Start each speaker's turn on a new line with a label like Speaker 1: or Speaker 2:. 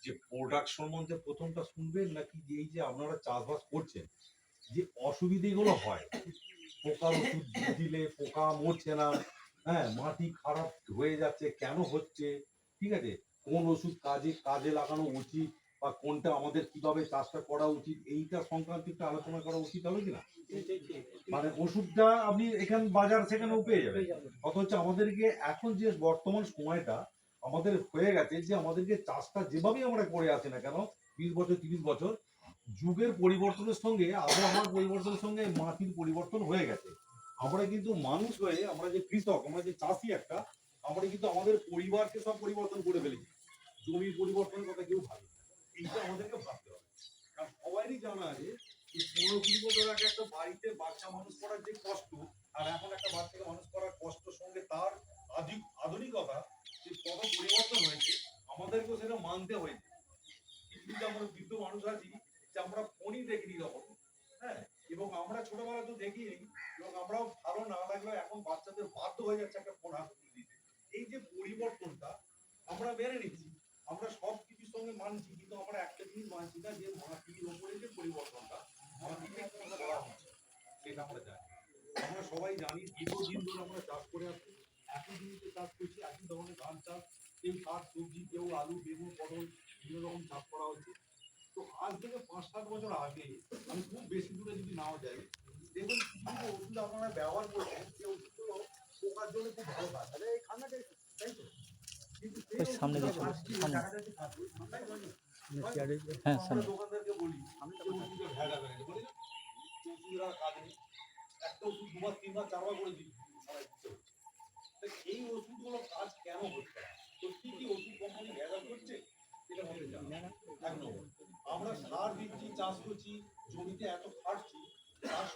Speaker 1: যে প্রোডাক্ট সম্বন্ধে প্রথমটা শুনবেন নাকি যে এই যে আপনারা চাষবাস করছেন যে অসুবিধেগুলো হয়, পোকার ওষুধ দিলে পোকা মরছে না, হ্যাঁ মাটি খারাপ হয়ে যাচ্ছে কেন হচ্ছে, ঠিক আছে, কোন ওষুধ কাজে কাজে লাগানো উচিত বা কোনটা আমাদের কিভাবে চাষটা করা উচিত এইটা সংক্রান্ত একটু আলোচনা করা উচিত হবে কিনা। মানে ওষুধটা আপনি এখানে বাজার সেখানেও পেয়ে যাবেন, অথচ আমাদেরকে এখন যে বর্তমান সময়টা আমাদের হয়ে গেছে যে আমাদেরকে চাষটা যেভাবেই আমরা করে আসি না কেন 20 বছর 30 বছর, যুগের পরিবর্তনের সঙ্গে আবহাওয়ার পরিবর্তনের সঙ্গে মাটির পরিবর্তন হয়ে গেছে। আমরা কিন্তু মানুষ হয়ে আমরা যে কৃষক আমরা যে চাষি একটা, আমরা কিন্তু আমাদের পরিবারকে সব পরিবর্তন করে ফেলেছি। জমির পরিবর্তনের কথা কেউ ভাবে না। এইটা আমাদেরকে ভাবতে হবে। কারণ সবারই জানা আছে যে 15-20 বছর আগে একটা বাড়িতে বাচ্চা মানুষ করার যে কষ্ট আর এখন একটা বাচ্চাকে মানুষ করার কষ্টের সঙ্গে তার আধুনিকতা যে কত পরিবর্তন হয়েছে আমাদেরকেও সেটা মানতে হয়েছে। কিন্তু আমরা বৃদ্ধ মানুষ আছি যে আমরা ফোনই দেখিনি তখন, হ্যাঁ, এবং আমরা ছোটবেলা তো দেখিনি এবং আমরাও ভালো না লাগলেও এখন বাচ্চাদের বাধ্য হয়ে যাচ্ছে একটা ফোন হাতে তুলে দিতে। এই যে পরিবর্তনটা আমরা মেনে নিচ্ছি, আমরা সব কিছুর সঙ্গে মানছি, কিন্তু আমরা একটা জিনিস মানছি না যে মাটির ওপরে যে পরিবর্তনটা মাটিতে কিভাবে করা হচ্ছে সেটা আমরা জানি। আমরা সবাই জানি দীর্ঘদিন ধরে আমরা চাষ করে আসছি, একই জমিতে চাষ করছি, একই ধরনের ধান চাষ, কেউ শাক সবজি, কেউ আলু বেগুন পটল বিভিন্ন রকম চাষ করা হচ্ছে। তো আজ থেকে 5-7 বছর আগে আমি খুব বেশি দূরে যদি নাও যাই, দেখুন কিছু কিছু ওষুধ আপনারা ব্যবহার করছেন যে ওষুধগুলো পোকার জন্য খুব ভালো কাজ, এই খান্নাটাই তাই তো, কিন্তু সেই
Speaker 2: সামনে
Speaker 1: ওষুধগুলো
Speaker 2: দিকে
Speaker 1: খাচ্ছি দেখা যাচ্ছে খাচ্ছি তাই তো?
Speaker 2: হ্যাঁ
Speaker 1: আমরা
Speaker 2: সামনে
Speaker 1: দোকানদারকে বলি যে ওষুধের ভেড়া বেড়েছে বলি না, ওষুধের আর কাজ নেই, একটা ওষুধ 2 বার 3 বার 4 বার করে দিই সবাই দিতে হচ্ছে। তা এই ওষুধগুলো কাজ কেন হচ্ছে না? সত্যি কি ওষুধ কোম্পানি ভেজাল করছে? এটা আমাদের জানা নেই। এক নম্বর, আমরা সার দিচ্ছি চাষ করছি জমিতে এত খাটছি, তার